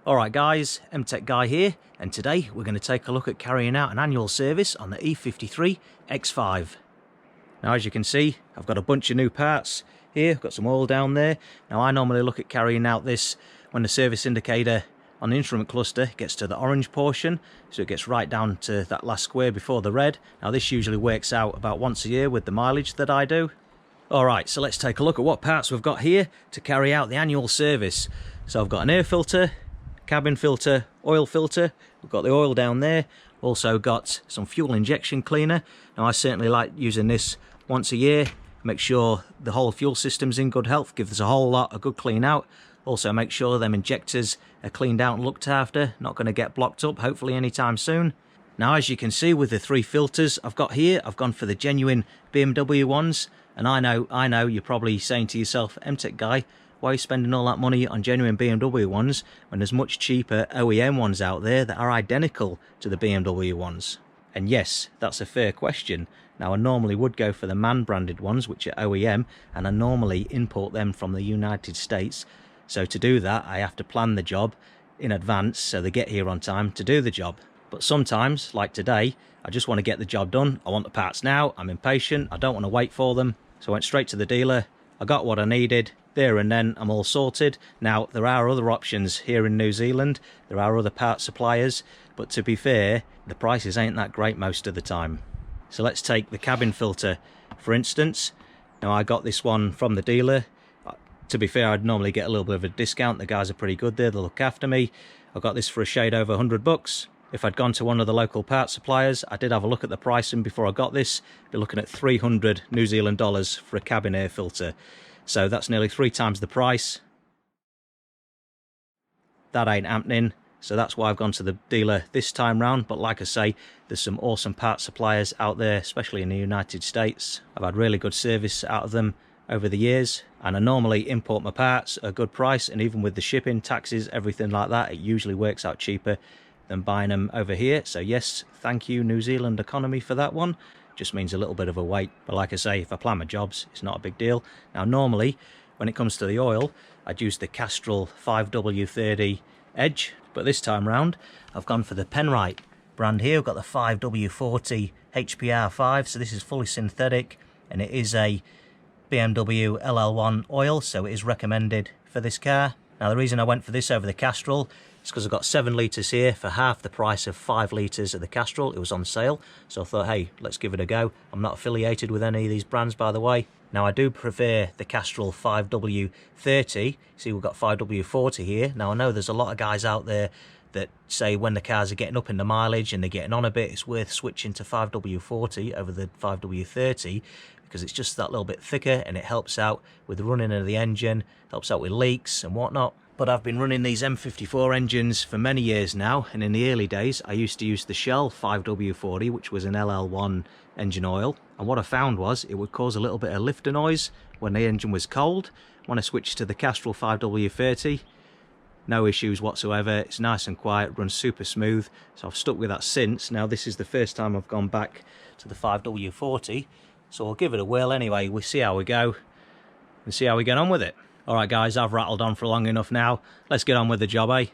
Alright guys, MTech Guy here, and today we're going to take a look at carrying out an annual service on the E53 X5. Now as you can see, I've got a bunch of new parts here, I've got some oil down there. Now I normally look at carrying out this when the service indicator on the instrument cluster gets to the orange portion, so it gets right down to that last square before the red. Now this usually works out about once a year with the mileage that I do. Alright, so let's take a look at what parts we've got here to carry out the annual service. So I've got an air filter, cabin filter, oil filter, we've got the oil down there, also got some fuel injection cleaner. Now I certainly like using this once a year, make sure the whole fuel system's in good health, give us a whole lot a good clean out. Also make sure them injectors are cleaned out and looked after, not going to get blocked up hopefully anytime soon. Now as you can see with the three filters I've got here, I've gone for the genuine BMW ones, and I know you're probably saying to yourself, MTech Guy, why are you spending all that money on genuine BMW ones when there's much cheaper OEM ones out there that are identical to the BMW ones? And yes, that's a fair question. Now I normally would go for the MAN branded ones, which are OEM, and I normally import them from the United States. So to do that I have to plan the job in advance so they get here on time to do the job. But sometimes, like today, I just want to get the job done. I want the parts now, I'm impatient, I don't want to wait for them. So I went straight to the dealer, I got what I needed, there and then I'm all sorted. Now there are other options here in New Zealand, there are other part suppliers, but to be fair, the prices ain't that great most of the time. So let's take the cabin filter for instance. Now I got this one from the dealer. To be fair, I'd normally get a little bit of a discount, the guys are pretty good there, they look after me. I got this for a shade over 100 bucks. If I'd gone to one of the local part suppliers, I did have a look at the pricing before I got this, be looking at 300 New Zealand dollars for a cabin air filter. So that's nearly 3 times the price. That ain't happening, so that's why I've gone to the dealer this time round. But like I say, there's some awesome part suppliers out there, especially in the United States. I've had really good service out of them over the years, and I normally import my parts at a good price, and even with the shipping, taxes, everything like that, it usually works out cheaper than buying them over here. So yes, thank you New Zealand economy for that one. Just means a little bit of a wait, but like I say, if I plan my jobs, it's not a big deal. Now normally when it comes to the oil, I'd use the Castrol 5W30 Edge, but this time round I've gone for the Penrite brand here. I've got the 5W40 HPR5, so this is fully synthetic and it is a BMW LL1 oil, so it is recommended for this car. Now the reason I went for this over the Castrol is because I've got 7 litres here for half the price of 5 litres of the Castrol. It was on sale, so I thought, hey, let's give it a go. I'm not affiliated with any of these brands, by the way. Now I do prefer the Castrol 5W30. See, we've got 5W40 here. Now I know there's a lot of guys out there that say when the cars are getting up in the mileage and they're getting on a bit, it's worth switching to 5W40 over the 5W30 because it's just that little bit thicker and it helps out with the running of the engine, helps out with leaks and whatnot. But I've been running these M54 engines for many years now, and in the early days I used to use the Shell 5W40, which was an LL1 engine oil, and what I found was it would cause a little bit of lifter noise when the engine was cold. When I switched to the Castrol 5W30, no issues whatsoever, it's nice and quiet, runs super smooth, so I've stuck with that since. Now this is the first time I've gone back to the 5W40, so I'll give it a whirl anyway. We'll see how we go and see how we get on with it. Alright guys, I've rattled on for long enough now, let's get on with the job, eh?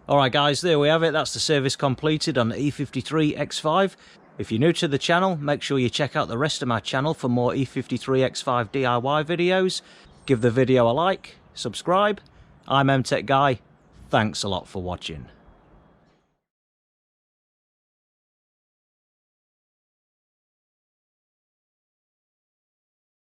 Alright guys, there we have it. That's the service completed on the E53 X5. If you're new to the channel, make sure you check out the rest of my channel for more E53 X5 DIY videos. Give the video a like, subscribe. I'm MTech Guy. Thanks a lot for watching.